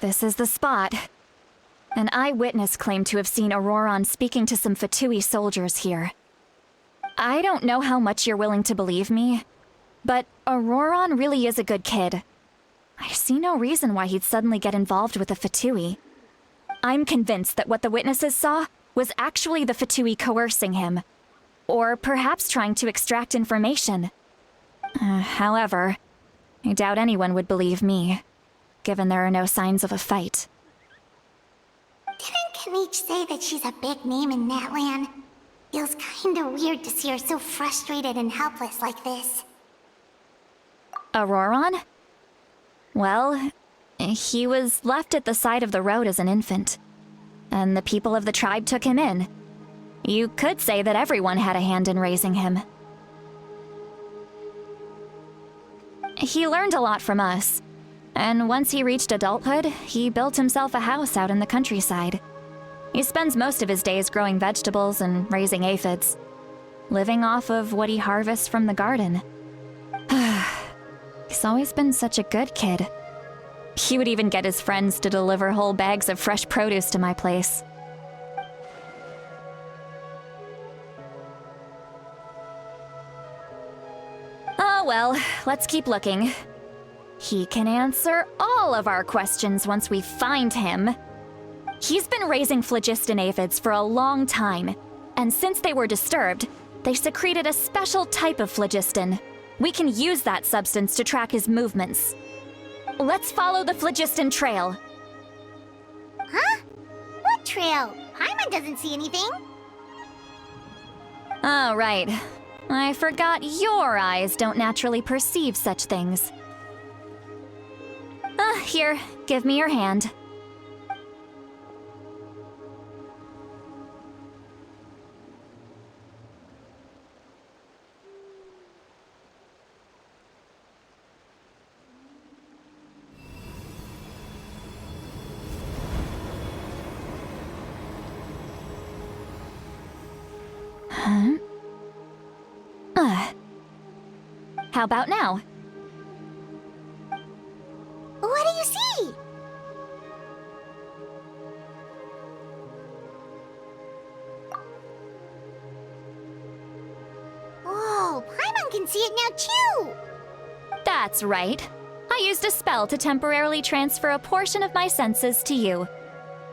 This is the spot. An eyewitness claimed to have seen Auroron speaking to some Fatui soldiers here. I don't know how much you're willing to believe me, but Auroron really is a good kid. I see no reason why he'd suddenly get involved with the Fatui. I'm convinced that what the witnesses saw was actually the Fatui coercing him, or perhaps trying to extract information. However, I doubt anyone would believe me, given there are no signs of a fight. Didn't Kanich say that she's a big name in Natlan? Feels kinda weird to see her so frustrated and helpless like this. Auroron? Well, he was left at the side of the road as an infant, and the people of the tribe took him in. You could say that everyone had a hand in raising him. He learned a lot from us, and once he reached adulthood, he built himself a house out in the countryside. He spends most of his days growing vegetables and raising aphids, living off of what he harvests from the garden. He's always been such a good kid. He would even get his friends to deliver whole bags of fresh produce to my place. Oh well, let's keep looking. He can answer all of our questions once we find him. He's been raising phlogiston aphids for a long time, and since they were disturbed, they secreted a special type of phlogiston. We can use that substance to track his movements. Let's follow the phlogiston trail. Huh? What trail? Paimon doesn't see anything. Oh, right. I forgot your eyes don't naturally perceive such things. Here, give me your hand. How about now? What do you see? Whoa, Paimon can see it now too! That's right. I used a spell to temporarily transfer a portion of my senses to you.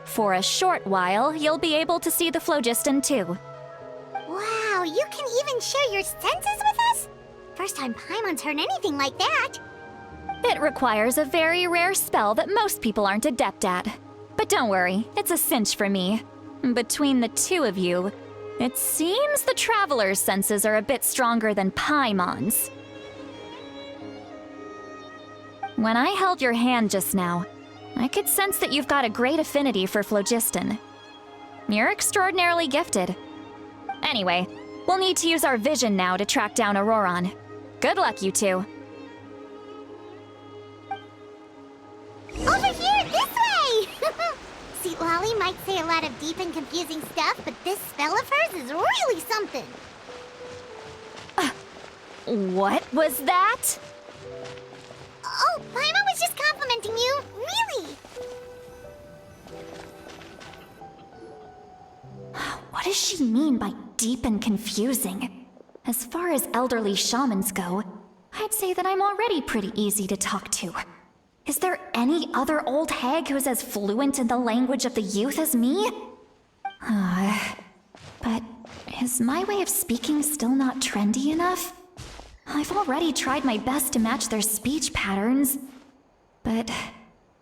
For a short while, you'll be able to see the phlogiston too. Wow, you can even share your senses with us? First time Paimon's heard anything like that. It requires a very rare spell that most people aren't adept at. But don't worry, it's a cinch for me. Between the two of you, it seems the Traveler's senses are a bit stronger than Paimon's. When I held your hand just now, I could sense that you've got a great affinity for phlogiston. You're extraordinarily gifted. Anyway, we'll need to use our vision now to track down Auroron. Good luck, you two. Over here, this way! See, Lolly might say a lot of deep and confusing stuff, but this spell of hers is really something. What was that? Oh, Paimon was just complimenting you, really. What does she mean by deep and confusing? As far as elderly shamans go, I'd say that I'm already pretty easy to talk to. Is there any other old hag who's as fluent in the language of the youth as me? But is my way of speaking still not trendy enough? I've already tried my best to match their speech patterns. But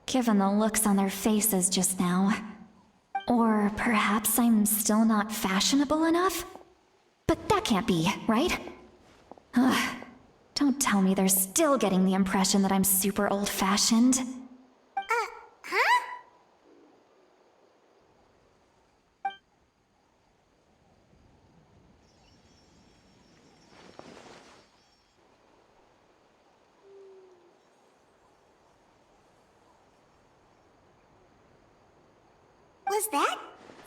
given the looks on their faces just now... Or perhaps I'm still not fashionable enough? But that can't be, right? Don't tell me they're still getting the impression that I'm super old-fashioned. Huh? Was that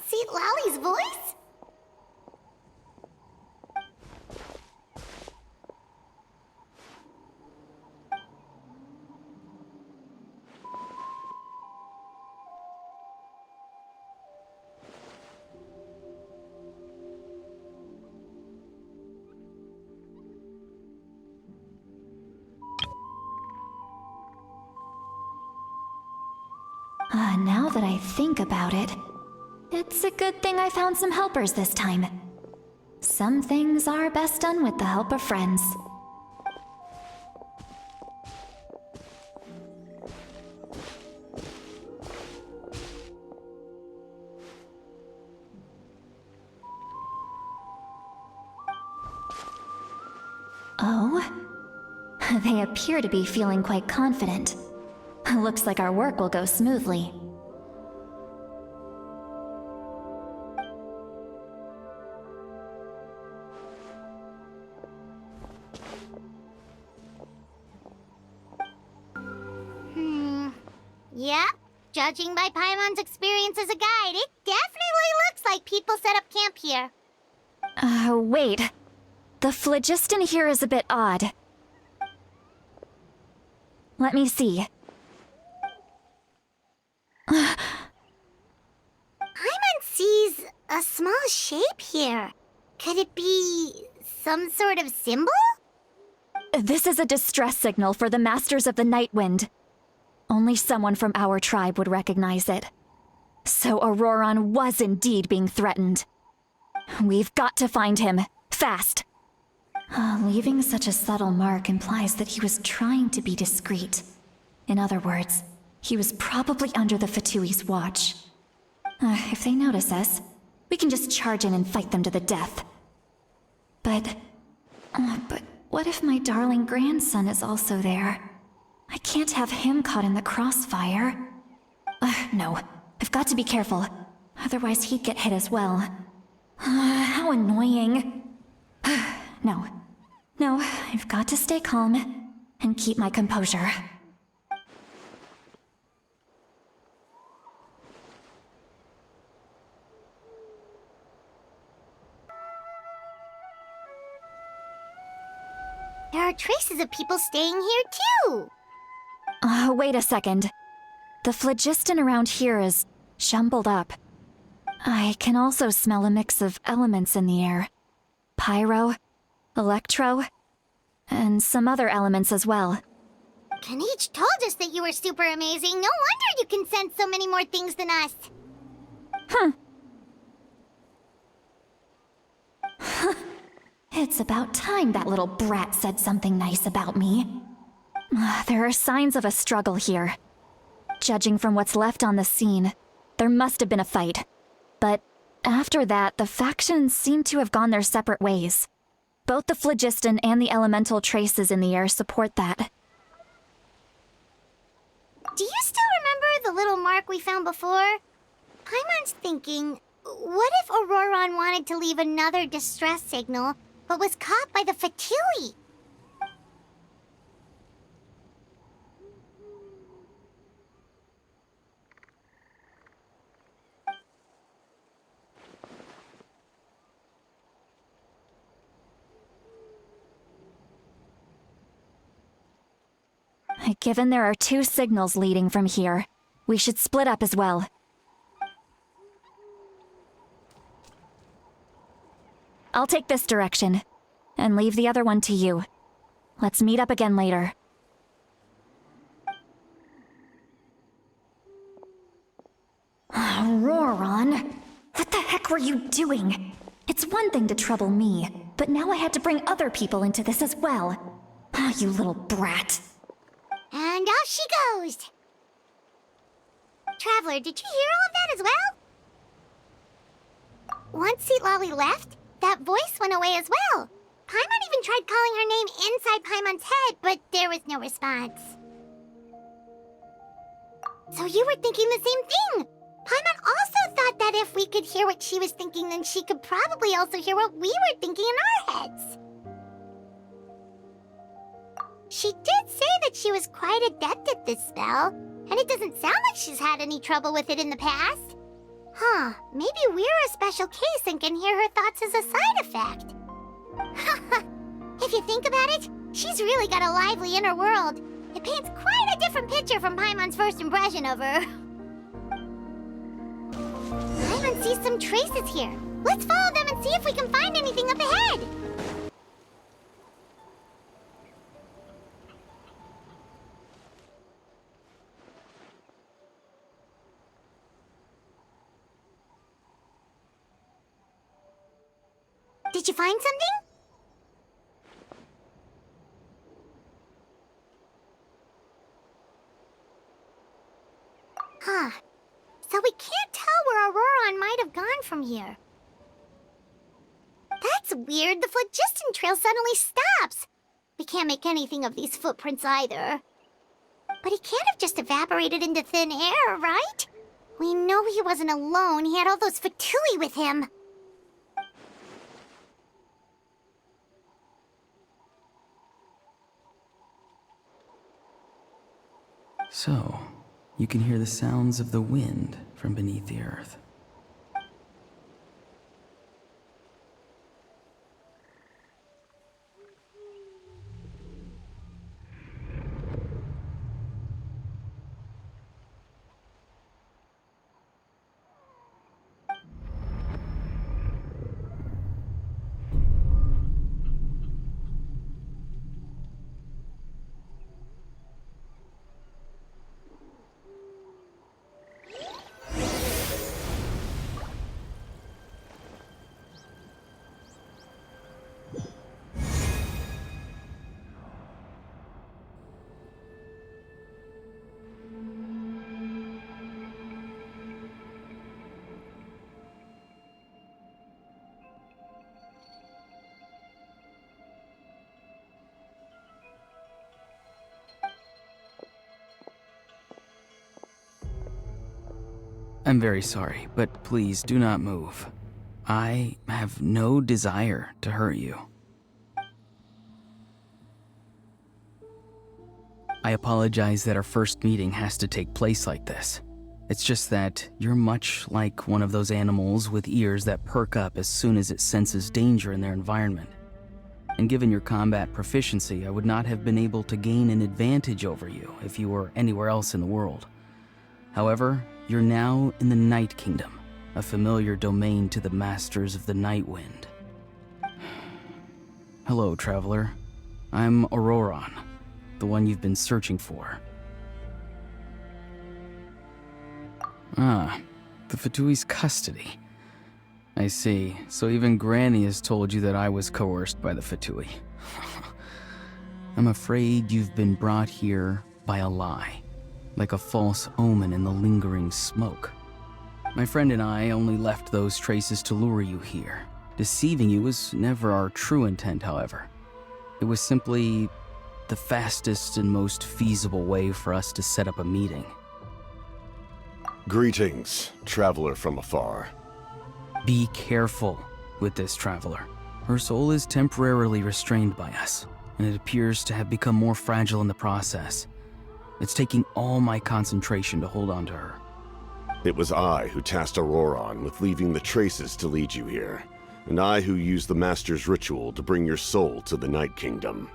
Seat Lolly's voice? Now that I think about it, it's a good thing I found some helpers this time. Some things are best done with the help of friends. Oh? They appear to be feeling quite confident. Looks like our work will go smoothly. Yeah, judging by Paimon's experience as a guide, it definitely looks like people set up camp here. Wait. The phlogiston here is a bit odd. Let me see. Paimon sees a small shape here. Could it be some sort of symbol? This is a distress signal for the Masters of the Night Wind. Only someone from our tribe would recognize it. So Auroron was indeed being threatened. We've got to find him, fast. Leaving such a subtle mark implies that he was trying to be discreet. In other words, he was probably under the Fatui's watch. If they notice us, we can just charge in and fight them to the death. But what if my darling grandson is also there? I can't have him caught in the crossfire. No, I've got to be careful. Otherwise he'd get hit as well. How annoying. No, I've got to stay calm and keep my composure. There are traces of people staying here too. Wait a second. The phlogiston around here is jumbled up. I can also smell a mix of elements in the air. Pyro, electro, and some other elements as well. Kanich told us that you were super amazing. No wonder you can sense so many more things than us. It's about time that little brat said something nice about me. There are signs of a struggle here. Judging from what's left on the scene, there must have been a fight. But after that, the factions seem to have gone their separate ways. Both the phlogiston and the elemental traces in the air support that. Do you still remember the little mark we found before? Paimon's thinking, what if Auroron wanted to leave another distress signal, but was caught by the Fatui? Given there are two signals leading from here, we should split up as well. I'll take this direction, and leave the other one to you. Let's meet up again later. Auroron, what the heck were you doing? It's one thing to trouble me, but now I had to bring other people into this as well. You little brat. And off she goes! Traveler, did you hear all of that as well? Once Seat Lolly left, that voice went away as well. Paimon even tried calling her name inside Paimon's head, but there was no response. So you were thinking the same thing! Paimon also thought that if we could hear what she was thinking, then she could probably also hear what we were thinking in our heads. She did say that she was quite adept at this spell, and it doesn't sound like she's had any trouble with it in the past. Maybe we're a special case and can hear her thoughts as a side effect. If you think about it, she's really got a lively inner world. It paints quite a different picture from Paimon's first impression of her. Paimon sees some traces here. Let's follow them and see if we can find anything up ahead. Did you find something? Huh. So we can't tell where Auroron might have gone from here. That's weird. The phlogiston trail suddenly stops. We can't make anything of these footprints either. But he can't have just evaporated into thin air, right? We know he wasn't alone. He had all those Fatui with him. So, you can hear the sounds of the wind from beneath the earth. I'm very sorry, but please do not move. I have no desire to hurt you. I apologize that our first meeting has to take place like this. It's just that you're much like one of those animals with ears that perk up as soon as it senses danger in their environment. And given your combat proficiency, I would not have been able to gain an advantage over you if you were anywhere else in the world. However, you're now in the Night Kingdom, a familiar domain to the Masters of the Night Wind. Hello, traveler. I'm Auroron, the one you've been searching for. Ah, the Fatui's custody. I see. So even Granny has told you that I was coerced by the Fatui. I'm afraid you've been brought here by a lie, like a false omen in the lingering smoke. My friend and I only left those traces to lure you here. Deceiving you was never our true intent, however. It was simply the fastest and most feasible way for us to set up a meeting. Greetings, traveler from afar. Be careful with this traveler. Her soul is temporarily restrained by us, and it appears to have become more fragile in the process. It's taking all my concentration to hold on to her. It was I who tasked Auroron with leaving the traces to lead you here, and I who used the Master's ritual to bring your soul to the Night Kingdom.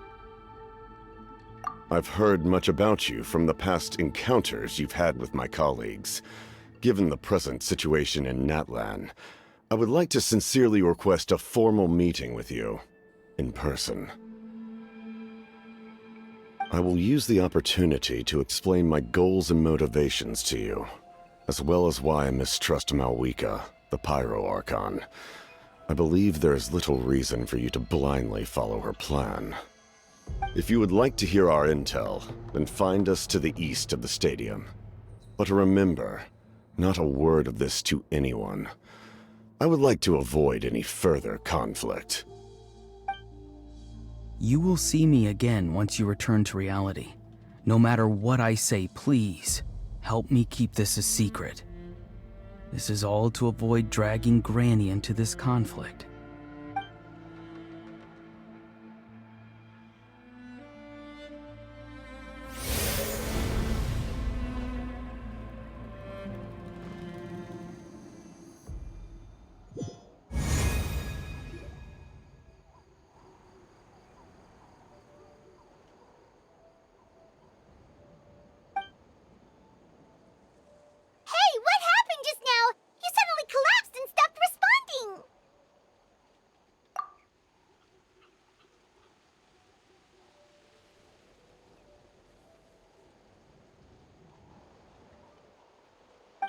I've heard much about you from the past encounters you've had with my colleagues. Given the present situation in Natlan, I would like to sincerely request a formal meeting with you, in person. I will use the opportunity to explain my goals and motivations to you, as well as why I mistrust Malwika, the Pyro Archon. I believe there is little reason for you to blindly follow her plan. If you would like to hear our intel, then find us to the east of the stadium. But remember, not a word of this to anyone. I would like to avoid any further conflict. You will see me again once you return to reality. No matter what I say, please, help me keep this a secret. This is all to avoid dragging Granny into this conflict. Hey, what happened just now? You suddenly collapsed and stopped responding.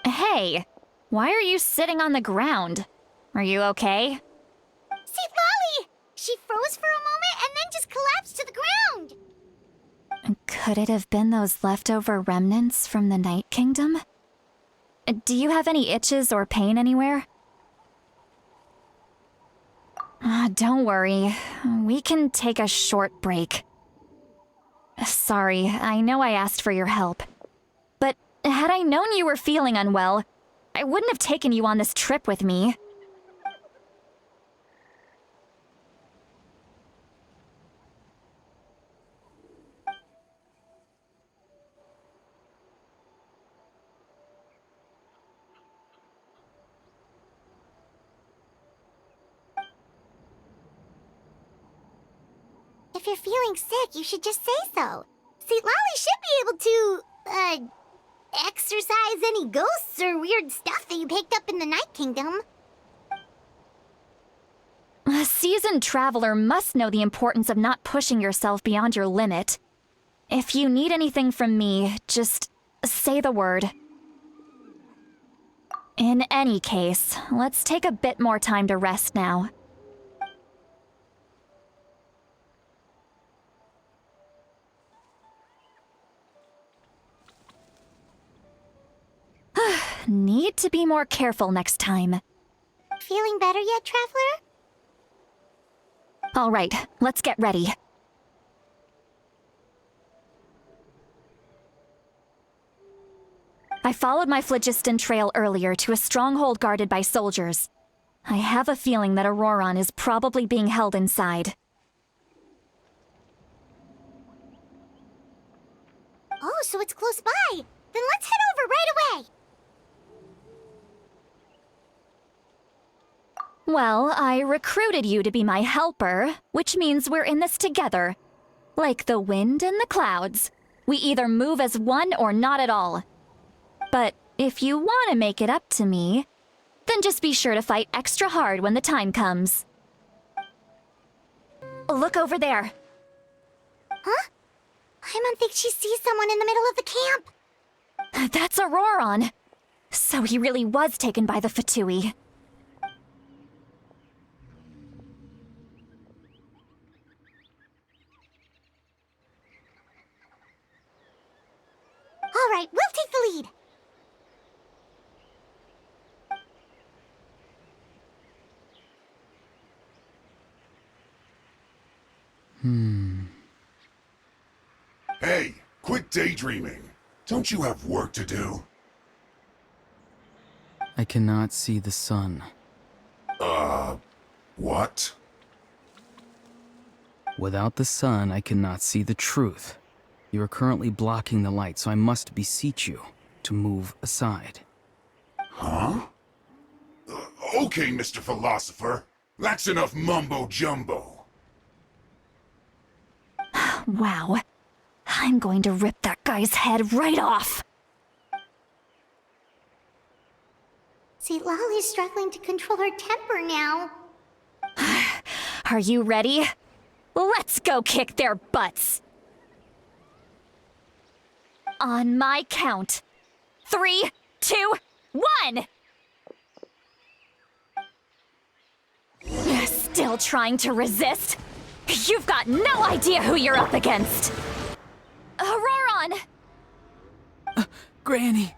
Hey, why are you sitting on the ground? Are you okay? See, Lolly Could it have been those leftover remnants from the Night Kingdom? Do you have any itches or pain anywhere? Don't worry. We can take a short break. Sorry, I know I asked for your help. But had I known you were feeling unwell, I wouldn't have taken you on this trip with me. If you're feeling sick, you should just say so. See, Lolly should be able to, exorcise any ghosts or weird stuff that you picked up in the Night Kingdom. A seasoned traveler must know the importance of not pushing yourself beyond your limit. If you need anything from me, just say the word. In any case, let's take a bit more time to rest now. Need to be more careful next time. Feeling better yet, Traveler? All right, let's get ready. I followed my phlogiston trail earlier to a stronghold guarded by soldiers. I have a feeling that Auroron is probably being held inside. Oh, so it's close by. Then let's head over right away. Well, I recruited you to be my helper, which means we're in this together. Like the wind and the clouds. We either move as one or not at all. But if you want to make it up to me, then just be sure to fight extra hard when the time comes. Look over there. Huh? Paimon thinks she sees someone in the middle of the camp. That's Auroron. So he really was taken by the Fatui. All right, we'll take the lead. Hey, quit daydreaming. Don't you have work to do? I cannot see the sun. What? Without the sun, I cannot see the truth. You are currently blocking the light, so I must beseech you to move aside. Huh? Okay, Mr. Philosopher. That's enough mumbo-jumbo. Wow. I'm going to rip that guy's head right off. See, Lolly's struggling to control her temper now. Are you ready? Let's go kick their butts. On my count. 3, 2, 1! Still trying to resist? You've got no idea who you're up against! Auroron! Granny!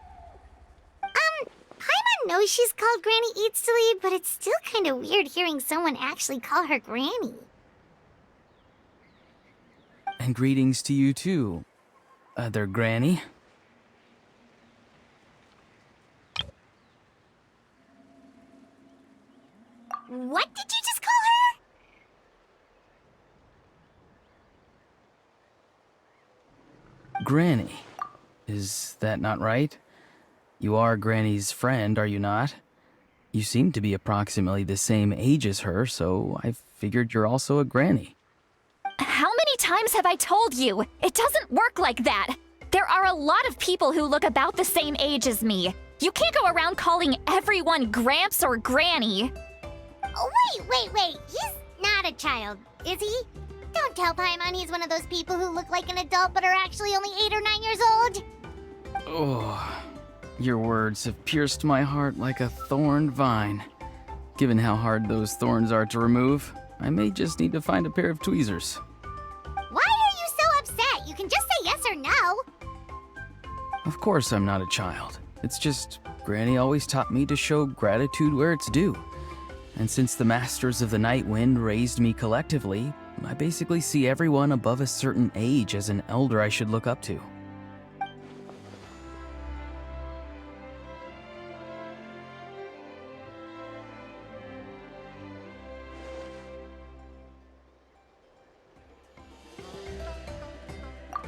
Paimon knows she's called Granny Eats to Lead, but it's still kind of weird hearing someone actually call her Granny. And greetings to you too, other Granny. What did you just call her? Granny. Is that not right? You are Granny's friend, are you not? You seem to be approximately the same age as her, so I figured you're also a Granny. How many times have I told you? It doesn't work like that. There are a lot of people who look about the same age as me. You can't go around calling everyone Gramps or Granny. Oh, wait. He's not a child, is he? Don't tell Paimon he's one of those people who look like an adult but are actually only 8 or 9 years old. Oh, your words have pierced my heart like a thorned vine. Given how hard those thorns are to remove, I may just need to find a pair of tweezers. Why are you so upset? You can just say yes or Of course I'm not a child. It's just Granny always taught me to show gratitude where it's due. And since the Masters of the Night Wind raised me collectively, I basically see everyone above a certain age as an elder I should look up to.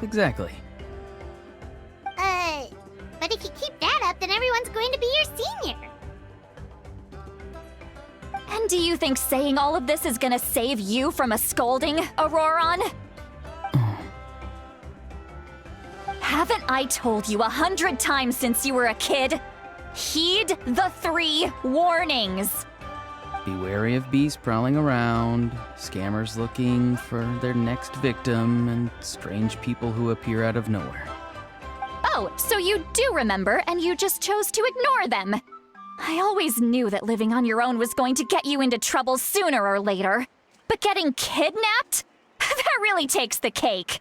Exactly. But if you keep that up, then everyone's going to be your senior. And do you think saying all of this is gonna save you from a scolding, Auroron? Haven't I told you 100 times since you were a kid? Heed the 3 warnings. Be wary of bees prowling around, scammers looking for their next victim, and strange people who appear out of nowhere. Oh, so you do remember, and you just chose to ignore them. I always knew that living on your own was going to get you into trouble sooner or later. But getting kidnapped? That really takes the cake.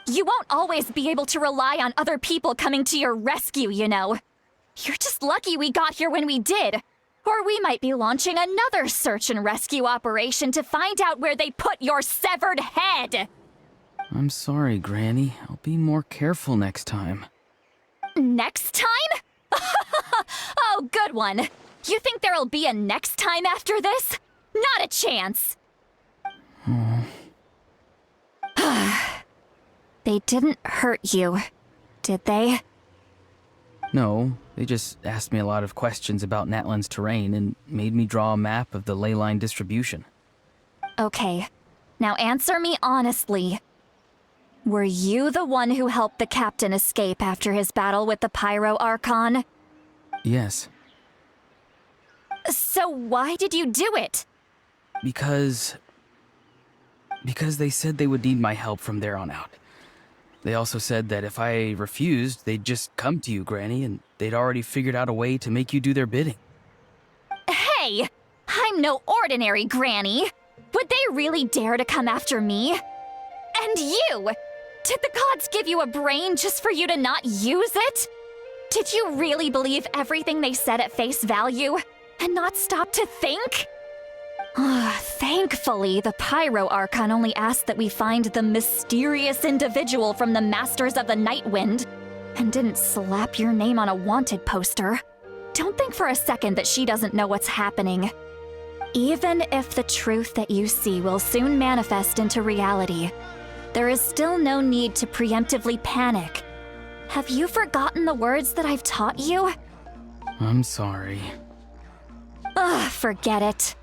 You won't always be able to rely on other people coming to your rescue, you know. You're just lucky we got here when we did. Or we might be launching another search and rescue operation to find out where they put your severed head. I'm sorry, Granny. I'll be more careful next time. Next time? Oh, good one. You think there'll be a next time after this? Not a chance. They didn't hurt you, did they? No, they just asked me a lot of questions about Natlan's terrain and made me draw a map of the ley line distribution. Okay, now answer me honestly. Were you the one who helped the captain escape after his battle with the Pyro Archon? Yes. So why did you do it? Because they said they would need my help from there on out. They also said that if I refused, they'd just come to you, Granny, and they'd already figured out a way to make you do their bidding. Hey! I'm no ordinary Granny! Would they really dare to come after me? And you! Did the gods give you a brain just for you to not use it? Did you really believe everything they said at face value and not stop to think? Thankfully, the Pyro Archon only asked that we find the mysterious individual from the Masters of the Night Wind and didn't slap your name on a wanted poster. Don't think for a second that she doesn't know what's happening. Even if the truth that you see will soon manifest into reality, there is still no need to preemptively panic. Have you forgotten the words that I've taught you? I'm sorry. Forget it.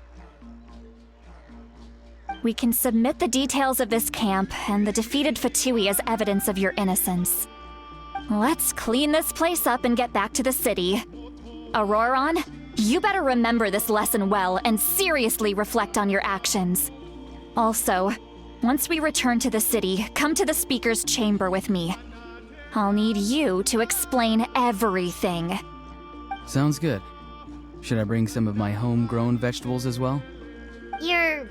We can submit the details of this camp and the defeated Fatui as evidence of your innocence. Let's clean this place up and get back to the city. Auroron, you better remember this lesson well and seriously reflect on your actions. Also, once we return to the city, come to the speaker's chamber with me. I'll need you to explain everything. Sounds good. Should I bring some of my homegrown vegetables as well? Your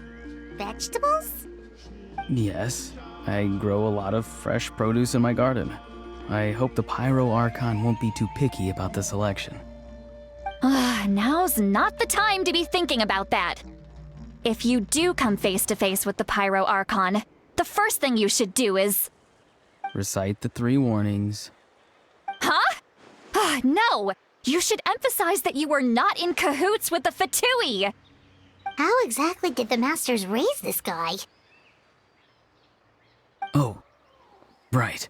vegetables? Yes. I grow a lot of fresh produce in my garden. I hope the Pyro Archon won't be too picky about the selection. Now's not the time to be thinking about that. If you do come face to face with the Pyro Archon, the first thing you should do is... Recite the 3 warnings. Huh? No! You should emphasize that you were not in cahoots with the Fatui! How exactly did the Masters raise this guy? Oh, right.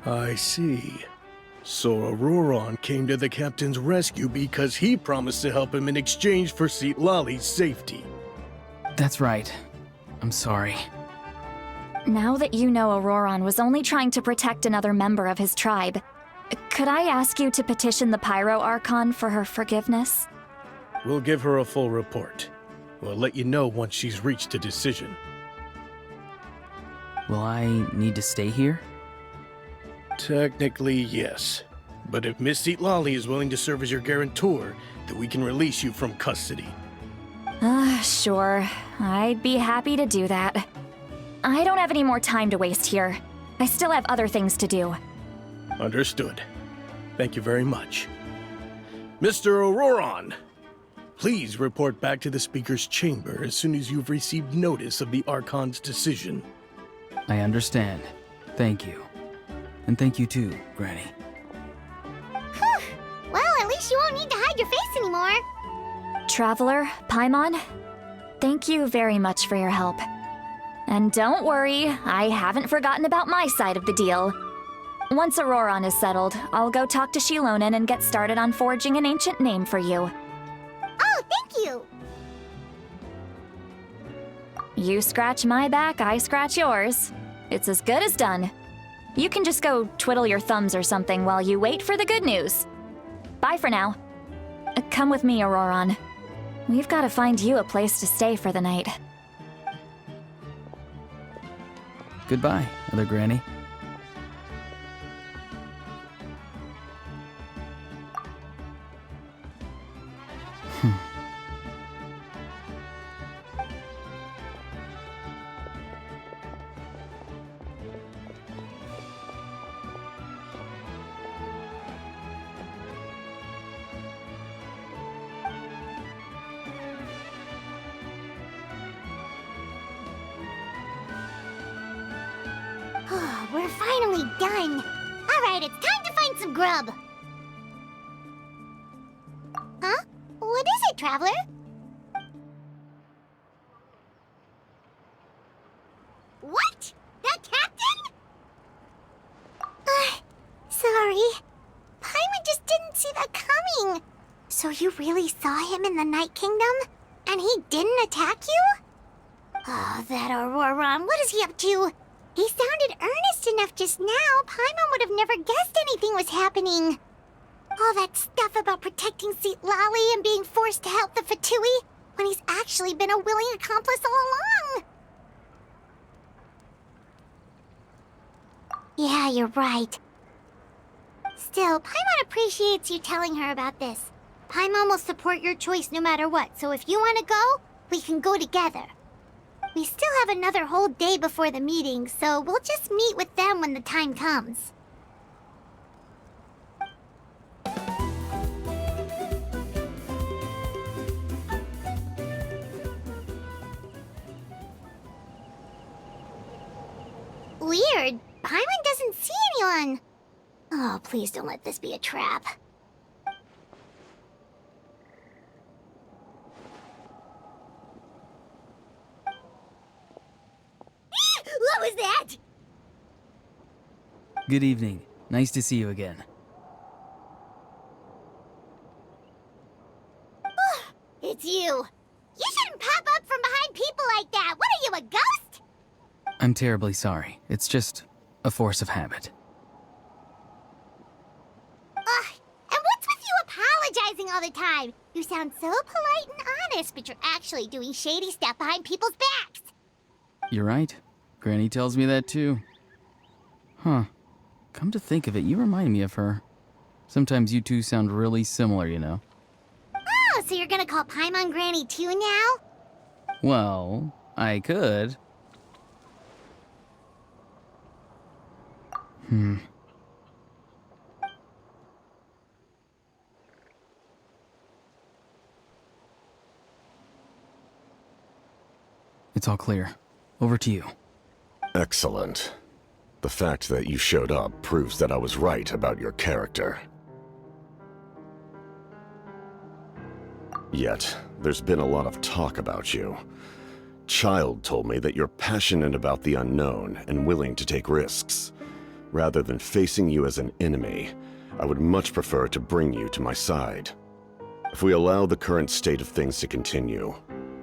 I see. So Auroron came to the captain's rescue because he promised to help him in exchange for Lali's safety. That's right. I'm sorry. Now that you know Auroron was only trying to protect another member of his tribe, could I ask you to petition the Pyro Archon for her forgiveness? We'll give her a full report. We'll let you know once she's reached a decision. Will I need to stay here? Technically, yes. But if Miss Lali is willing to serve as your guarantor, then we can release you from custody. Sure. I'd be happy to do that. I don't have any more time to waste here. I still have other things to do. Understood. Thank you very much. Mr. Auroron, please report back to the Speaker's chamber as soon as you've received notice of the Archon's decision. I understand. Thank you. And thank you too, Granny. Well, at least you won't need to hide your face anymore. Traveler, Paimon, thank you very much for your help. And don't worry, I haven't forgotten about my side of the deal. Once Auroron is settled, I'll go talk to Shilonen and get started on forging an ancient name for you. Oh, thank you. You scratch my back, I scratch yours. It's as good as done. You can just go twiddle your thumbs or something while you wait for the good news. Bye for now. Come with me, Auroron. We've got to find you a place to stay for the night. Goodbye, Other Granny. We're finally done. All right, it's time to find some grub. Huh? What is it, Traveler? What? The captain? Sorry. Paimon just didn't see that coming. So you really saw him in the Night Kingdom? And he didn't attack you? Oh, that Auroron, what is he up to? He sounded earnest enough just now. Paimon would have never guessed anything was happening. All that stuff about protecting Seat Lally and being forced to help the Fatui when he's actually been a willing accomplice all along. Yeah, you're right. Still, Paimon appreciates you telling her about this. Paimon will support your choice no matter what, so if you want to go, we can go together. We still have another whole day before the meeting, so we'll just meet with them when the time comes. Weird. Paimon doesn't see anyone. Oh, please don't let this be a trap. What was that? Good evening. Nice to see you again. It's you. You shouldn't pop up from behind people like that. What are you, a ghost? I'm terribly sorry. It's just a force of habit. And what's with you apologizing all the time? You sound so polite and honest, but you're actually doing shady stuff behind people's backs. You're right. Granny tells me that too. Huh. Come to think of it, you remind me of her. Sometimes you two sound really similar, you know. Oh, so you're gonna call Paimon Granny too now? Well, I could. It's all clear. Over to you. Excellent. The fact that you showed up proves that I was right about your character. Yet, there's been a lot of talk about you. Child told me that you're passionate about the unknown and willing to take risks. Rather than facing you as an enemy, I would much prefer to bring you to my side. If we allow the current state of things to continue,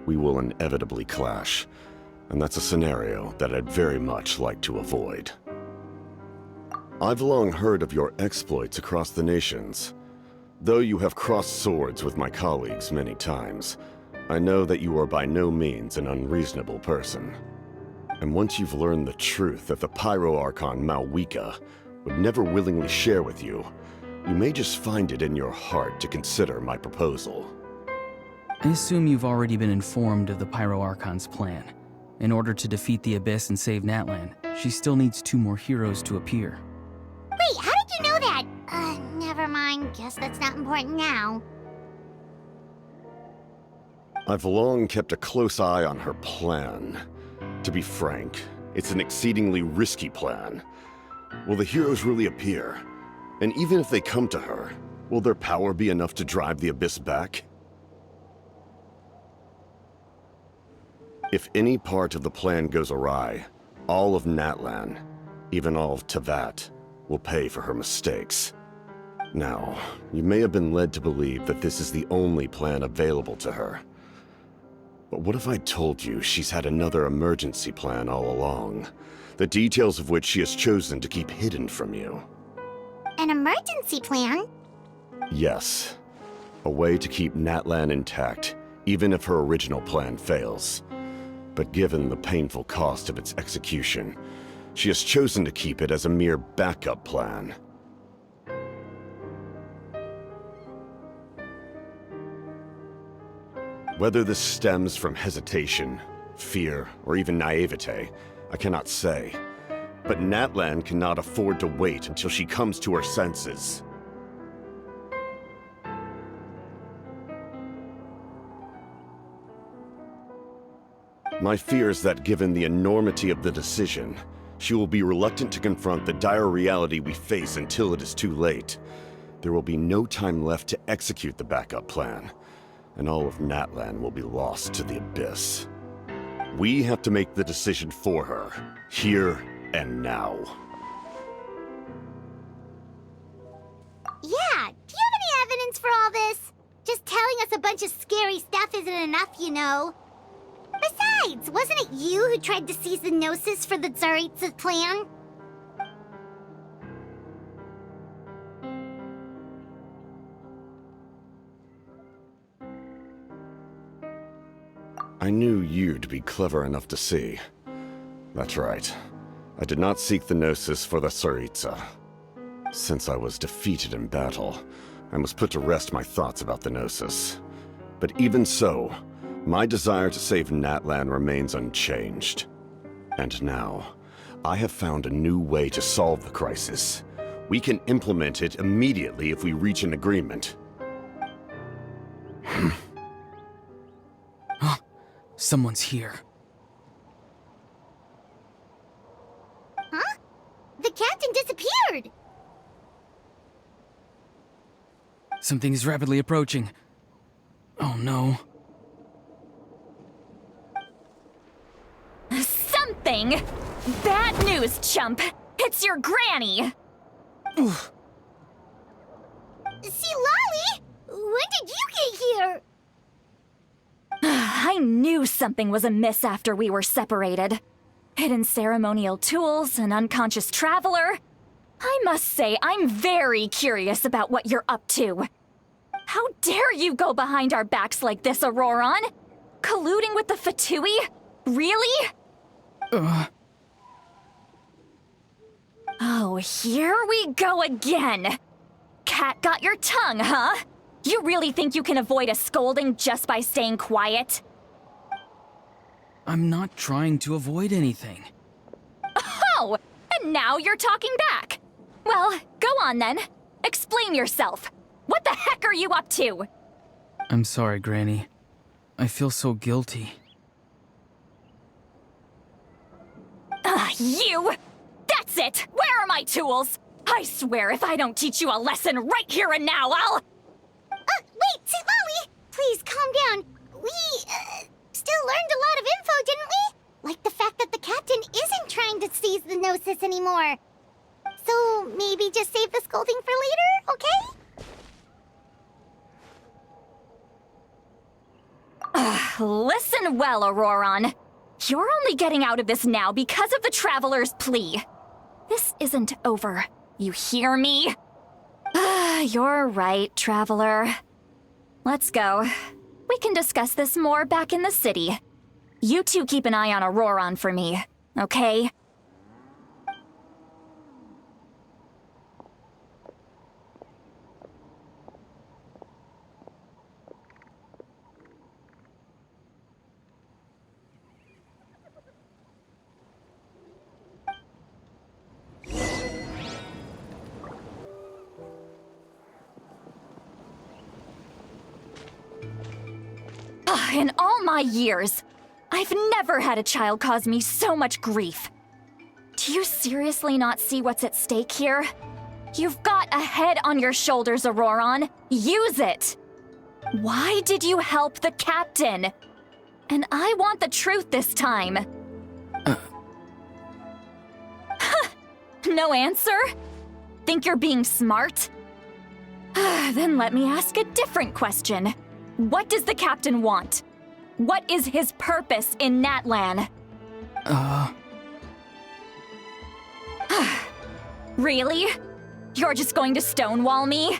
we will inevitably clash, and that's a scenario that I'd very much like to avoid. I've long heard of your exploits across the nations. Though you have crossed swords with my colleagues many times, I know that you are by no means an unreasonable person. And once you've learned the truth that the Pyro Archon Malwika would never willingly share with you, you may just find it in your heart to consider my proposal. I assume you've already been informed of the Pyro Archon's plan. In order to defeat the Abyss and save Natlan, she still needs 2 more heroes to appear. Wait, how did you know that? Never mind. Guess that's not important now. I've long kept a close eye on her plan. To be frank, it's an exceedingly risky plan. Will the heroes really appear? And even if they come to her, will their power be enough to drive the Abyss back? If any part of the plan goes awry, all of Natlan, even all of Teyvat, will pay for her mistakes. Now, you may have been led to believe that this is the only plan available to her. But what if I told you she's had another emergency plan all along, the details of which she has chosen to keep hidden from you? An emergency plan? Yes. A way to keep Natlan intact, even if her original plan fails. But given the painful cost of its execution, she has chosen to keep it as a mere backup plan. Whether this stems from hesitation, fear, or even naivete, I cannot say. But Natlan cannot afford to wait until she comes to her senses. My fear is that given the enormity of the decision, she will be reluctant to confront the dire reality we face until it is too late. There will be no time left to execute the backup plan, and all of Natlan will be lost to the Abyss. We have to make the decision for her, here and now. Yeah, do you have any evidence for all this? Just telling us a bunch of scary stuff isn't enough, you know. Besides, wasn't it you who tried to seize the Gnosis for the Tsaritsa plan? I knew you'd be clever enough to see. That's right. I did not seek the Gnosis for the Tsaritsa. Since I was defeated in battle, I must put to rest my thoughts about the Gnosis. But even so, my desire to save Natlan remains unchanged. And now, I have found a new way to solve the crisis. We can implement it immediately if we reach an agreement. Someone's here. Huh? The captain disappeared! Something is rapidly approaching. Oh no. Something? Bad news, chump! It's your granny! Oof. See, Lolly! When did you get here? I knew something was amiss after we were separated. Hidden ceremonial tools, an unconscious traveler. I must say, I'm very curious about what you're up to. How dare you go behind our backs like this, Auroron? Colluding with the Fatui? Really? Oh, here we go again. Cat got your tongue, huh? You really think you can avoid a scolding just by staying quiet? I'm not trying to avoid anything. Oh, and now you're talking back. Well, go on then. Explain yourself. What the heck are you up to? I'm sorry, Granny. I feel so guilty. You! That's it! Where are my tools? I swear if I don't teach you a lesson right here and now, I'll... Wait, see, Lolly! Please, calm down. We, still learned a lot of info, didn't we? Like the fact that the captain isn't trying to seize the Gnosis anymore. So, maybe just save the scolding for later, okay? Listen well, Auroron. You're only getting out of this now because of the Traveler's plea. This isn't over. You hear me? You're right, Traveler. Let's go. We can discuss this more back in the city. You two keep an eye on Auroron for me, okay? all my years, I've never had a child cause me so much grief. Do you seriously not see what's at stake here? You've got a head on your shoulders, Auroron. Use it! Why did you help the captain? And I want the truth this time. No answer? Think you're being smart? Then let me ask a different question. What does the captain want? What is his purpose in Natlan? Really? You're just going to stonewall me?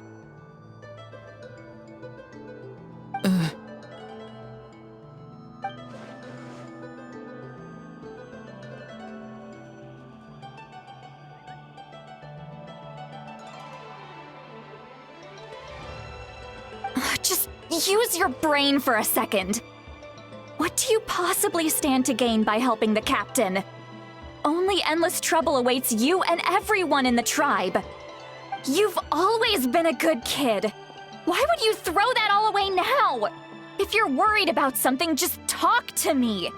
Just use your brain for a second. What do you possibly stand to gain by helping the captain? Only endless trouble awaits you and everyone in the tribe. You've always been a good kid. Why would you throw that all away now? If you're worried about something, just talk to me.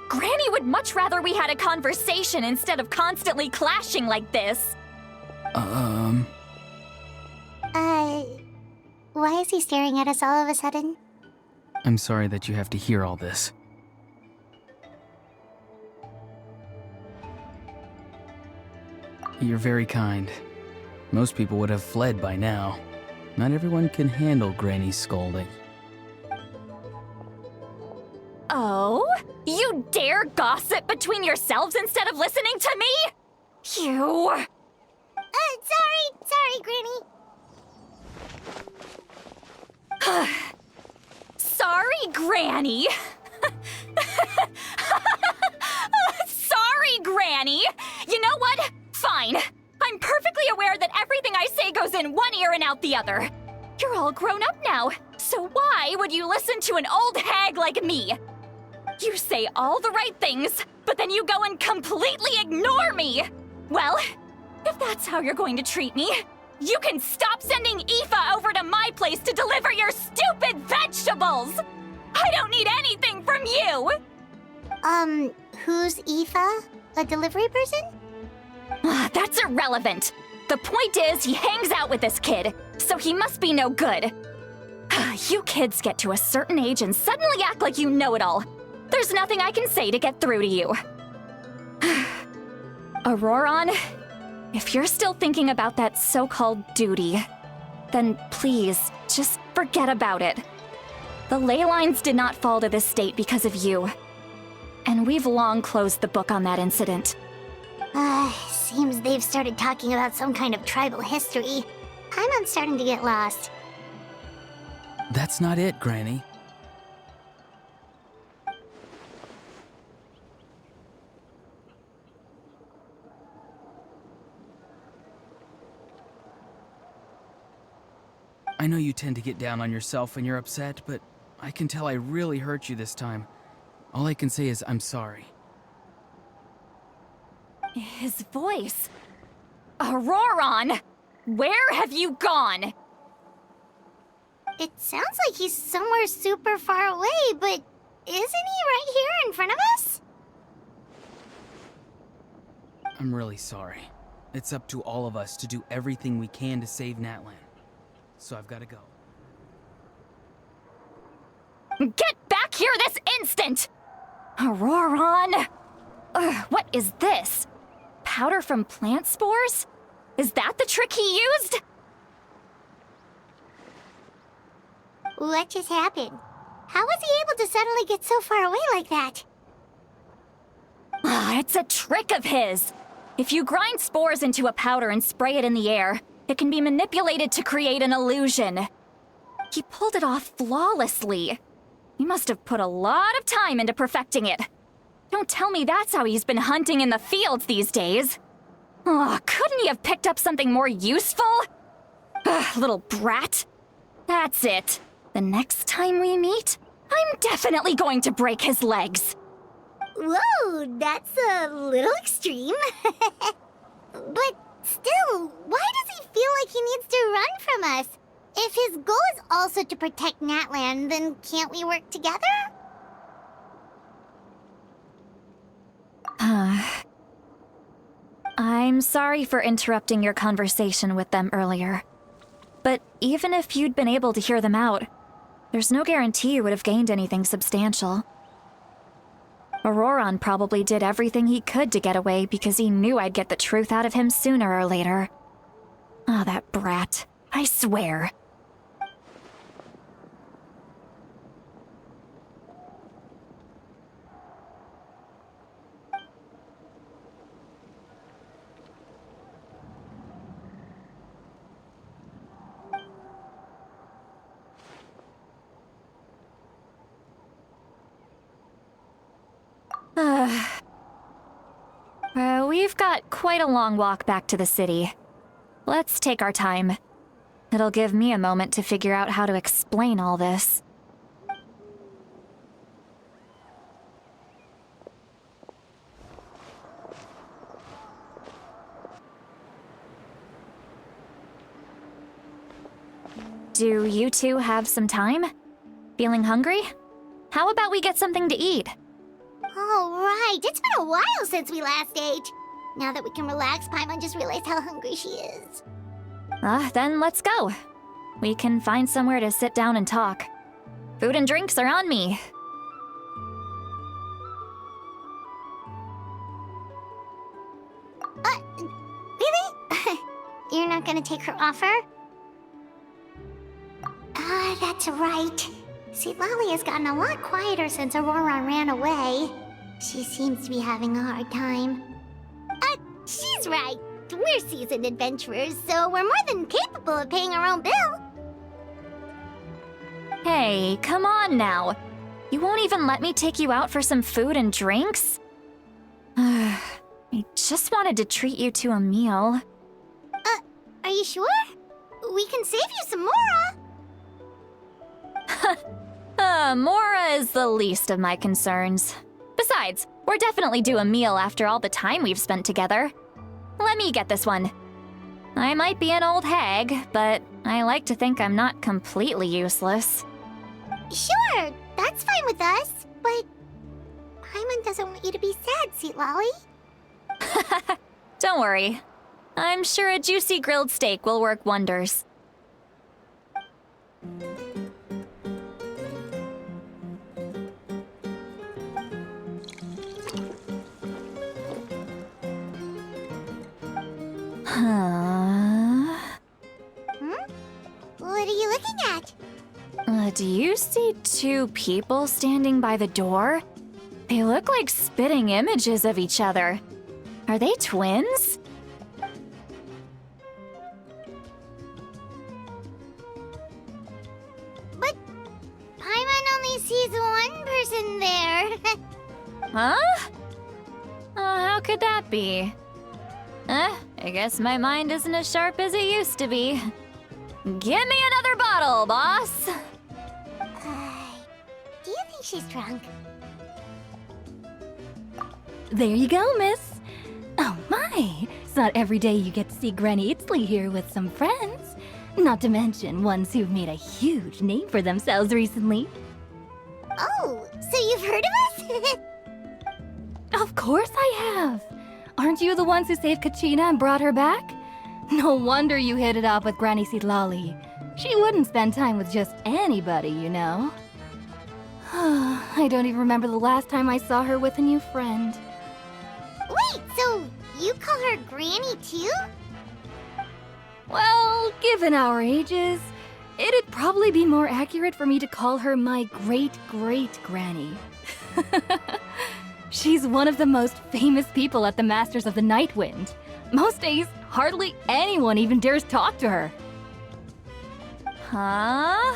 Granny would much rather we had a conversation instead of constantly clashing like this. Why is he staring at us all of a sudden? I'm sorry that you have to hear all this. You're very kind. Most people would have fled by now. Not everyone can handle Granny's scolding. Oh? You dare gossip between yourselves instead of listening to me? You... Sorry, Granny. Sorry, Granny. Sorry, Granny. You know what? Fine. I'm perfectly aware that everything I say goes in one ear and out the other. You're all grown up now, so why would you listen to an old hag like me? You say all the right things, but then you go and completely ignore me. Well, if that's how you're going to treat me, you can stop sending Aoife over to my place to deliver your stupid vegetables! I don't need anything from you! Who's Aoife? A delivery person? That's irrelevant. The point is, he hangs out with this kid, so he must be no good. You kids get to a certain age and suddenly act like you know it all. There's nothing I can say to get through to you. Auroron, if you're still thinking about that so-called duty, then please, just forget about it. The ley lines did not fall to this state because of you. And we've long closed the book on that incident. Seems they've started talking about some kind of tribal history. I'm starting to get lost. That's not it, Granny. I know you tend to get down on yourself when you're upset, but I can tell I really hurt you this time. All I can say is I'm sorry. His voice. Auroron! Where have you gone? It sounds like he's somewhere super far away, but isn't he right here in front of us? I'm really sorry. It's up to all of us to do everything we can to save Natlan. So I've got to go. Get back here this instant! Auroron! What is this? Powder from plant spores? Is that the trick he used? What just happened? How was he able to suddenly get so far away like that? It's a trick of his. If you grind spores into a powder and spray it in the air, it can be manipulated to create an illusion. He pulled it off flawlessly. He must have put a lot of time into perfecting it. Don't tell me that's how he's been hunting in the fields these days. Oh, couldn't he have picked up something more useful? Little brat. That's it. The next time we meet, I'm definitely going to break his legs. Whoa, that's a little extreme. But still, why does he feel like he needs to run from us? If his goal is also to protect Natlan, then can't we work together? I'm sorry for interrupting your conversation with them earlier. But even if you'd been able to hear them out, there's no guarantee you would have gained anything substantial. Auroron probably did everything he could to get away because he knew I'd get the truth out of him sooner or later. Oh, that brat. I swear. We've got quite a long walk back to the city. Let's take our time. It'll give me a moment to figure out how to explain all this. Do you two have some time? Feeling hungry? How about we get something to eat? All right, it's been a while since we last ate. Now that we can relax, Paimon just realized how hungry she is. Then let's go. We can find somewhere to sit down and talk. Food and drinks are on me. Really? You're not gonna take her offer? That's right. See, Lolly has gotten a lot quieter since Aurora ran away. She seems to be having a hard time. She's right. We're seasoned adventurers, so we're more than capable of paying our own bill. Hey, come on now. You won't even let me take you out for some food and drinks? I just wanted to treat you to a meal. Are you sure? We can save you some Mora. Mora is the least of my concerns. Besides, we're definitely due a meal after all the time we've spent together. Let me get this one. I might be an old hag, but I like to think I'm not completely useless. Sure, that's fine with us, but Paimon doesn't want you to be sad, Sweet Lolly. Don't worry. I'm sure a juicy grilled steak will work wonders. What are you looking at? Do you see two people standing by the door? They look like spitting images of each other. Are they twins? But Paimon only sees one person there. Huh? How could that be? I guess my mind isn't as sharp as it used to be. Give me another bottle, boss! Do you think she's drunk? There you go, miss. Oh my, it's not every day you get to see Granny Itzley here with some friends. Not to mention ones who've made a huge name for themselves recently. Oh, so you've heard of us? Of course I have. Aren't you the ones who saved Kachina and brought her back? No wonder you hit it off with Granny Seedlolly. She wouldn't spend time with just anybody, you know. I don't even remember the last time I saw her with a new friend. Wait, so you call her Granny too? Well, given our ages, it'd probably be more accurate for me to call her my great-great-granny. She's one of the most famous people at the Masters of the Nightwind. Most days, hardly anyone even dares talk to her. Huh?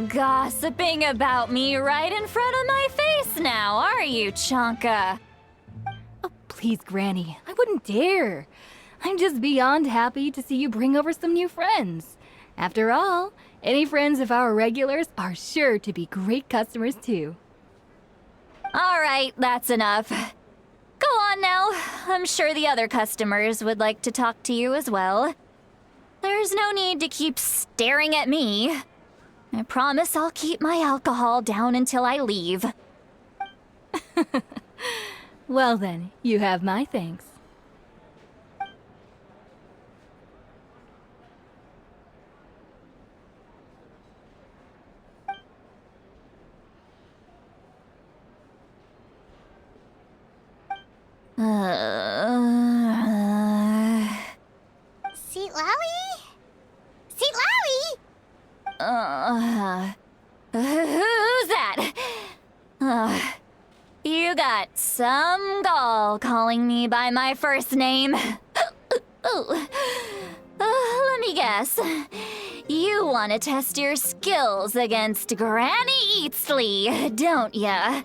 Gossiping about me right in front of my face now, are you, Chonka? Oh, please, Granny, I wouldn't dare. I'm just beyond happy to see you bring over some new friends. After all, any friends of our regulars are sure to be great customers too. All right, that's enough. Go on now. I'm sure the other customers would like to talk to you as well. There's no need to keep staring at me. I promise I'll keep my alcohol down until I leave. Well then, you have my thanks. Seat Lally? Seat Lally? Who's that? You got some gall calling me by my first name. Let me guess. You want to test your skills against Granny Eatsley, don't ya?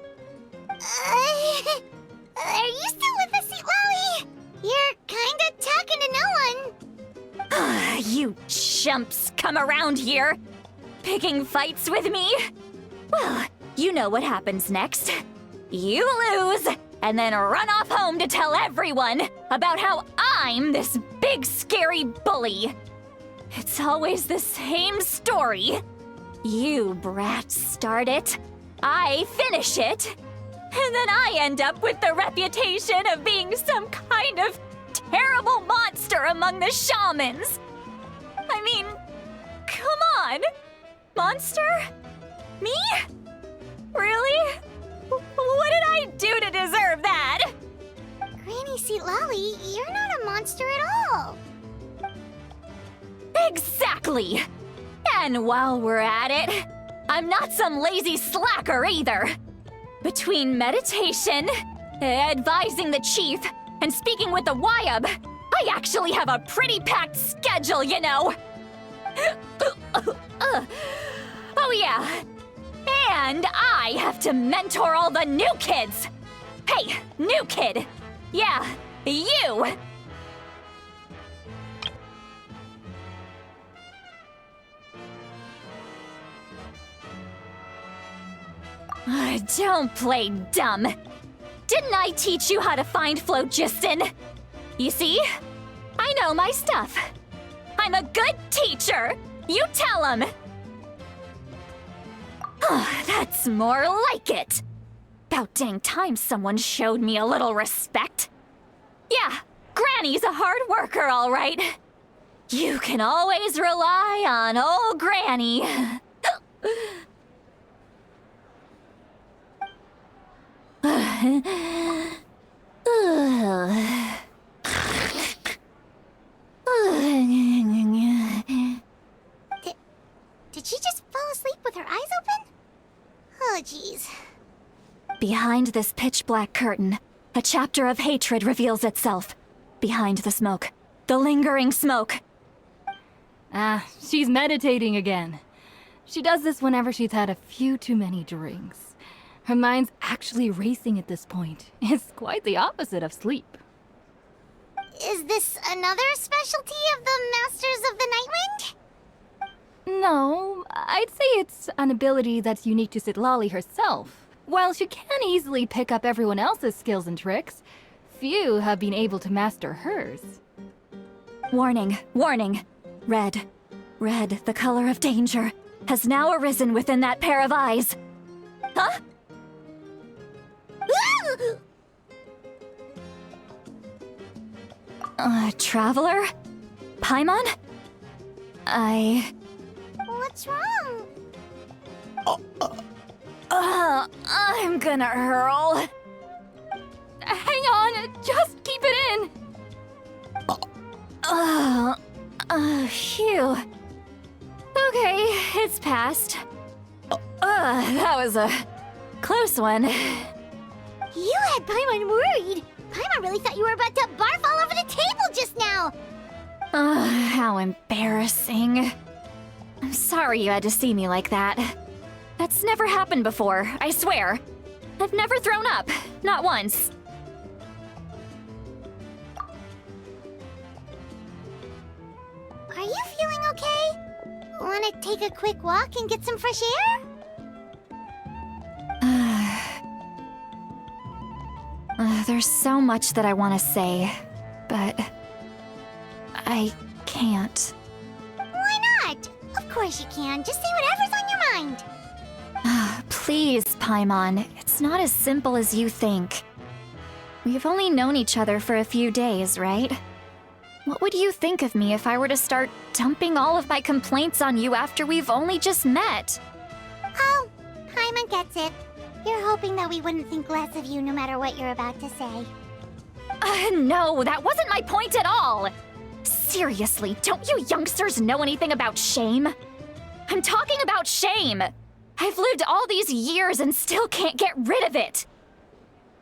Are you still with us, Seat Lally? You're kinda talking to no one. You chumps come around here, picking fights with me? Well, you know what happens next. You lose, and then run off home to tell everyone about how I'm this big scary bully. It's always the same story. You brats start it, I finish it, and then I end up with the reputation of being some kind of terrible monster among the shamans. I mean, come on. Monster? Me? Really? What did I do to deserve that? Granny Seat Lally, you're not a monster at all. Exactly! And while we're at it, I'm not some lazy slacker either. Between meditation, advising the chief, and speaking with the Wyab, I actually have a pretty packed schedule, you know. Oh yeah. And I have to mentor all the new kids. Hey, new kid. Yeah, you. Don't play dumb. Didn't I teach you how to find phlogiston? You see? I know my stuff. I'm a good teacher. You tell him. That's more like it. About dang time someone showed me a little respect. Yeah, Granny's a hard worker, all right. You can always rely on old Granny. Did she just fall asleep with her eyes open? Oh, jeez. Behind this pitch-black curtain, a chapter of hatred reveals itself. Behind the smoke. The lingering smoke. She's meditating again. She does this whenever she's had a few too many drinks. Her mind's actually racing at this point. It's quite the opposite of sleep. Is this another specialty of the Masters of the Nightwind? No, I'd say it's an ability that's unique to Sitlali herself. While she can easily pick up everyone else's skills and tricks, few have been able to master hers. Warning, warning. Red, the color of danger, has now arisen within that pair of eyes. Huh? Traveler? Paimon? What's wrong? I'm gonna hurl. Hang on, just keep it in! Phew. Okay, it's passed. That was a close one. You had Paimon worried. Paimon really thought you were about to barf all over the table just now. How embarrassing. I'm sorry you had to see me like that. That's never happened before, I swear. I've never thrown up, not once. Are you feeling okay? Want to take a quick walk and get some fresh air? There's so much that I want to say, but I can't. Why not? Of course you can. Just say whatever's on your mind. Please, Paimon, it's not as simple as you think. We've only known each other for a few days, right? What would you think of me if I were to start dumping all of my complaints on you after we've only just met? Oh, Paimon gets it. You're hoping that we wouldn't think less of you no matter what you're about to say. No, that wasn't my point at all! Seriously, don't you youngsters know anything about shame? I'm talking about shame! I've lived all these years and still can't get rid of it!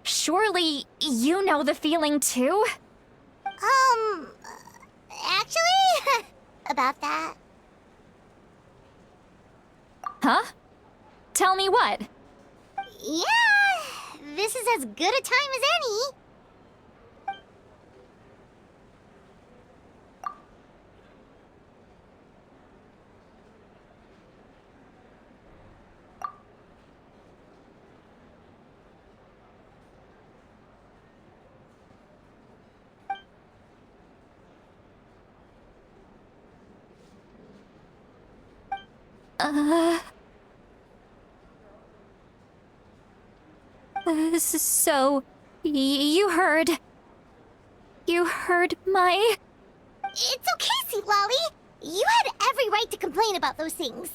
Surely, you know the feeling too? Actually, about that. Huh? Tell me what? Yeah, this is as good a time as any. So, you heard... You heard my... It's okay, Sweet Lolly. You had every right to complain about those things.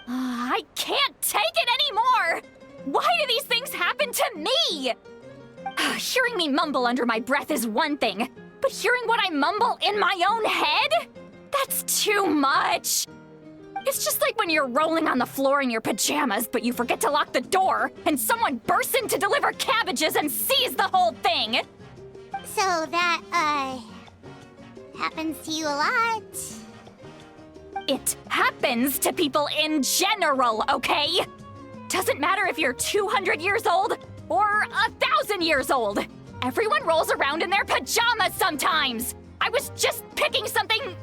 I can't take it anymore! Why do these things happen to me? Hearing me mumble under my breath is one thing, but hearing what I mumble in my own head? That's too much! It's just like when you're rolling on the floor in your pajamas, but you forget to lock the door, and someone bursts in to deliver cabbages and sees the whole thing! So that, happens to you a lot. It happens to people in general, okay? Doesn't matter if you're 200 years old or 1,000 years old. Everyone rolls around in their pajamas sometimes. I was just picking something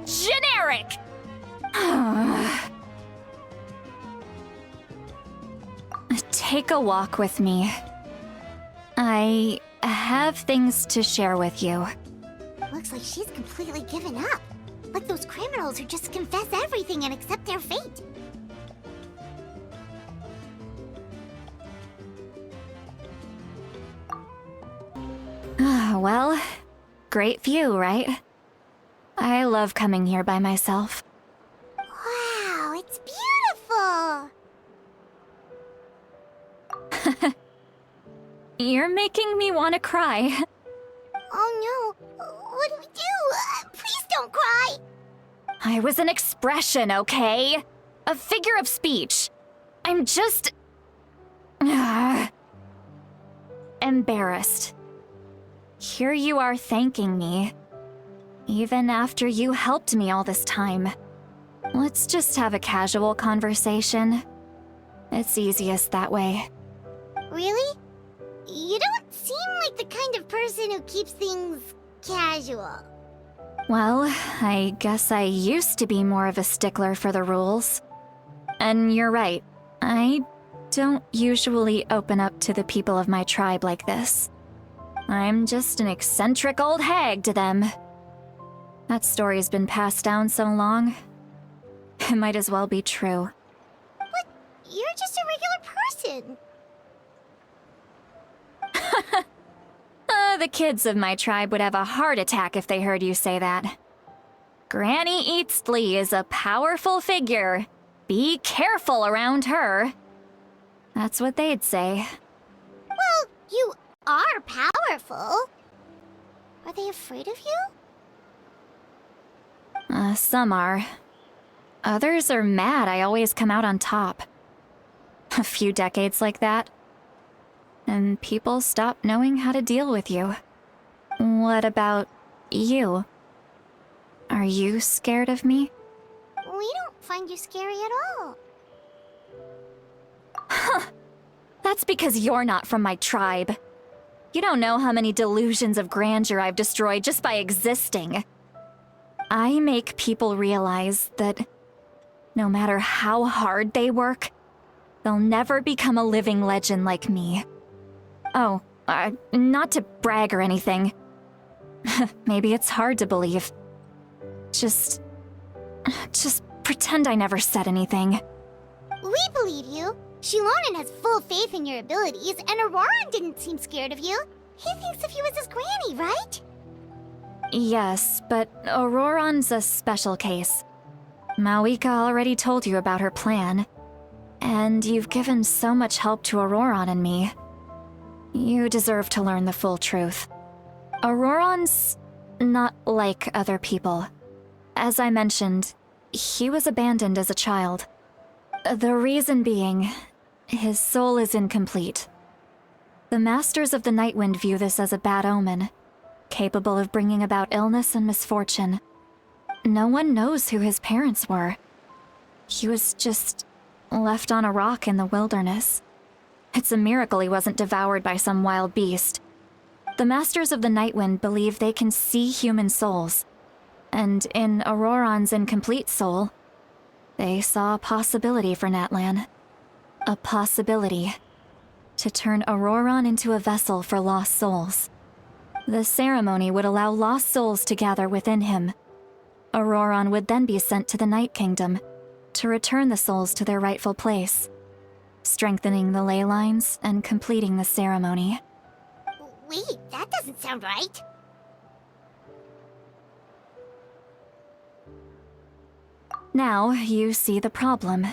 generic. Take a walk with me. I have things to share with you. Looks like she's completely given up. Like those criminals who just confess everything and accept their fate. Well, great view, right? I love coming here by myself. Wow, it's beautiful! You're making me want to cry. Oh no, what do we do? Please don't cry! I was an expression, okay? A figure of speech. I'm just... embarrassed. Here you are thanking me. Even after you helped me all this time. Let's just have a casual conversation. It's easiest that way. Really? You don't seem like the kind of person who keeps things casual. Well, I guess I used to be more of a stickler for the rules. And you're right, I don't usually open up to the people of my tribe like this. I'm just an eccentric old hag to them. That story's been passed down so long, it might as well be true. But you're just a regular person. The kids of my tribe would have a heart attack if they heard you say that. Granny Eatsley is a powerful figure. Be careful around her. That's what they'd say. Well, you are powerful. Are they afraid of you? Some are. Others are mad I always come out on top. A few decades like that, and people stop knowing how to deal with you. What about you? Are you scared of me? We don't find you scary at all. That's because you're not from my tribe. You don't know how many delusions of grandeur I've destroyed just by existing. I make people realize that no matter how hard they work, they'll never become a living legend like me. Oh, not to brag or anything. Maybe it's hard to believe. Just pretend I never said anything. We believe you. Shilonen has full faith in your abilities, and Auroran didn't seem scared of you. He thinks of you as his granny, right? Yes, but Auroran's a special case. Mawika already told you about her plan. And you've given so much help to Auroran and me. You deserve to learn the full truth. Auroron's not like other people. As I mentioned, he was abandoned as a child. The reason being, his soul is incomplete. The Masters of the Nightwind view this as a bad omen, capable of bringing about illness and misfortune. No one knows who his parents were. He was just left on a rock in the wilderness. It's a miracle he wasn't devoured by some wild beast. The Masters of the Nightwind believe they can see human souls, and in Auroron's incomplete soul, they saw a possibility for Natlan. A possibility to turn Auroron into a vessel for lost souls. The ceremony would allow lost souls to gather within him. Auroron would then be sent to the Night Kingdom to return the souls to their rightful place, strengthening the ley lines and completing the ceremony. Wait, that doesn't sound right. Now you see the problem.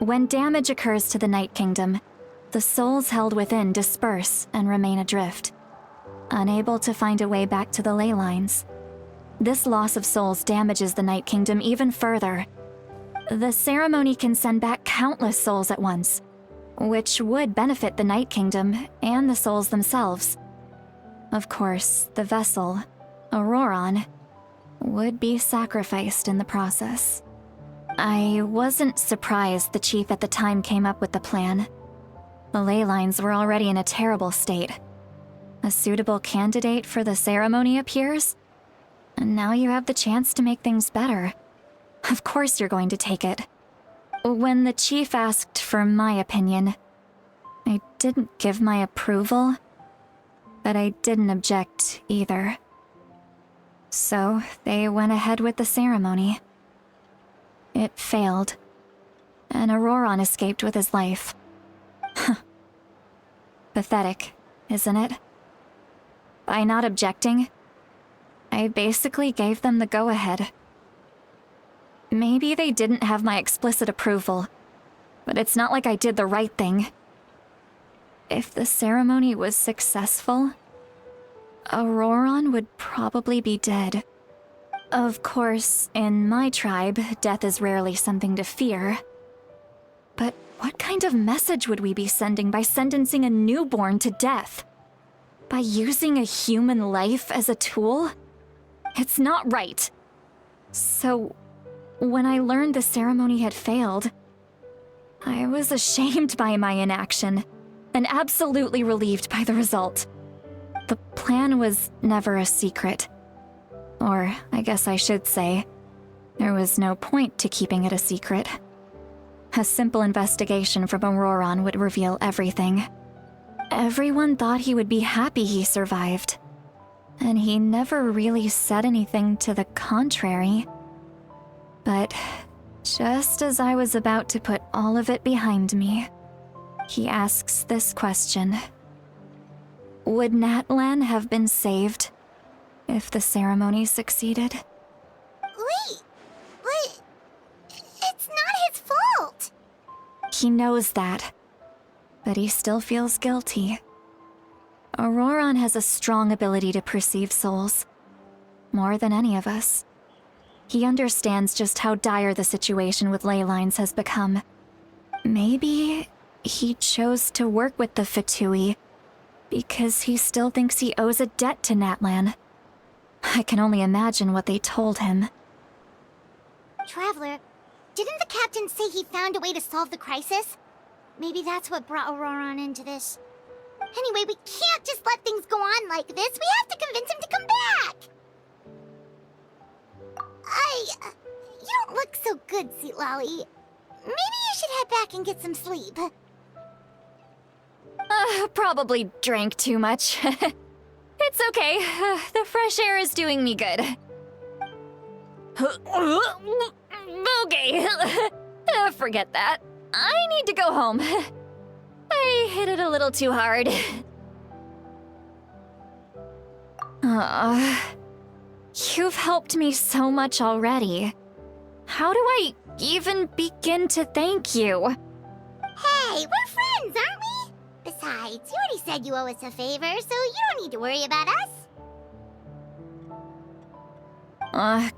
When damage occurs to the Night Kingdom, the souls held within disperse and remain adrift, unable to find a way back to the ley lines. This loss of souls damages the Night Kingdom even further. The ceremony can send back countless souls at once, which would benefit the Night Kingdom and the souls themselves. Of course, the vessel, Auroron, would be sacrificed in the process. I wasn't surprised the chief at the time came up with the plan. The ley lines were already in a terrible state. A suitable candidate for the ceremony appears, and now you have the chance to make things better. Of course you're going to take it. When the chief asked for my opinion, I didn't give my approval, but I didn't object either. So they went ahead with the ceremony. It failed, and Auroron escaped with his life. Pathetic, isn't it? By not objecting, I basically gave them the go-ahead. Maybe they didn't have my explicit approval, but it's not like I did the right thing. If the ceremony was successful, Auroron would probably be dead. Of course, in my tribe, death is rarely something to fear. But what kind of message would we be sending by sentencing a newborn to death? By using a human life as a tool? It's not right. So, when I learned the ceremony had failed, I was ashamed by my inaction, and absolutely relieved by the result. The plan was never a secret. Or, I guess I should say, there was no point to keeping it a secret. A simple investigation from Auroron would reveal everything. Everyone thought he would be happy he survived, and he never really said anything to the contrary. But just as I was about to put all of it behind me, he asks this question. Would Natlan have been saved if the ceremony succeeded? Wait, but it's not his fault. He knows that, but he still feels guilty. Auroron has a strong ability to perceive souls, more than any of us. He understands just how dire the situation with ley lines has become. Maybe he chose to work with the Fatui because he still thinks he owes a debt to Natlan. I can only imagine what they told him. Traveler, didn't the captain say he found a way to solve the crisis? Maybe that's what brought Auroron into this. Anyway, we can't just let things go on like this. We have to convince him to come back. You don't look so good, Sweet Lolly. Maybe you should head back and get some sleep. Probably drank too much. It's okay. The fresh air is doing me good. Okay. Forget that. I need to go home. I hit it a little too hard. You've helped me so much already. How do I even begin to thank you? Hey, we're friends, aren't we? Besides, Besides, you already said you owe us a favor, so you don't need to worry about us.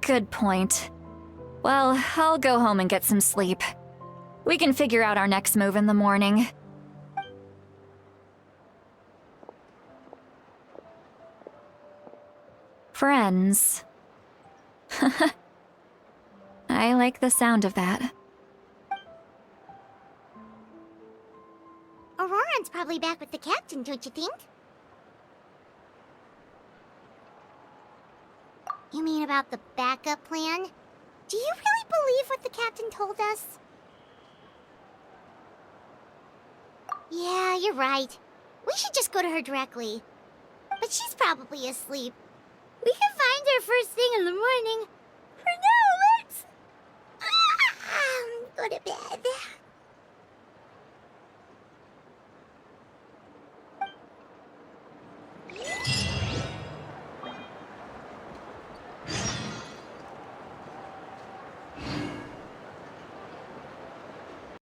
Good point. Well, I'll go home and get some sleep. We can figure out our next move in the morning. Friends. I like the sound of that. Auroran's probably back with the captain, don't you think? You mean about the backup plan? Do you really believe what the captain told us? Yeah, you're right. We should just go to her directly. But she's probably asleep. We can find her first thing in the morning. For now, let's... go to bed.